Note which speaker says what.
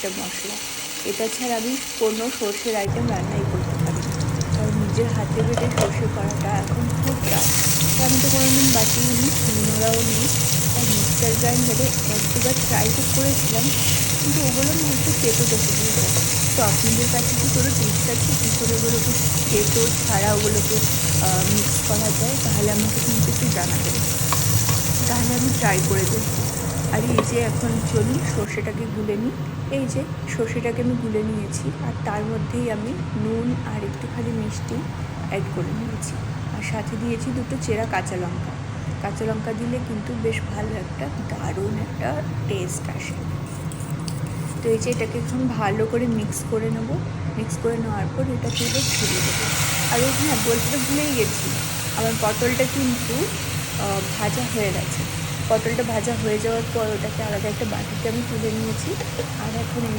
Speaker 1: একটা মশলা। এটা ছাড়া আমি কোনো সর্ষের আইটেম রান্নাই করতে পারি না, কারণ নিজের হাতে বেটে সর্ষে করাটা এখন খুব টাফ। তো আমি তো কোনোদিন বাটিও নি, নোড়াও নেই, তাই মিক্সচার গ্রাইন্ডারে এক দুবার ট্রাই তো করেছিলাম, কিন্তু ওগুলো না একটু তেতো তেতো হয়ে যায়। তো আপনাদের কাছে কি কোনো টিপস আছে কী করে ওগুলোকে তেতো ছাড়া ওগুলোকে মিক্স করা যায়? তাহলে আমাকে কিন্তু একটু জানাবেন, তাহলে আমি ট্রাই করে দেখবো। আর এই যে এখন চলুন সর্ষেটাকে গুলে নিই। এই যে সর্ষেটাকে আমি গুলে নিয়েছি, আর তার মধ্যেই আমি নুন আর একটুখানি মিষ্টি অ্যাড করে নিয়েছি, আর সাথে দিয়েছি দুটো চেরা কাঁচা লঙ্কা। কাঁচা লঙ্কা দিলে কিন্তু বেশ ভালো একটা দারুণ একটা টেস্ট আসে। তো এই যে এটাকে এখন ভালো করে মিক্স করে নেবো। মিক্স করে নেওয়ার পর এটা তুলে ছড়িয়ে দেবো। আর হ্যাঁ, বলতে ভুলেই গেছি, আমার পটলটা কিন্তু ভাজা হয়ে গেছে। পটলটা ভাজা হয়ে যাওয়ার পর ওটাকে আলাদা একটা বাটিতে আমি তুলে নিয়েছি। আর এখন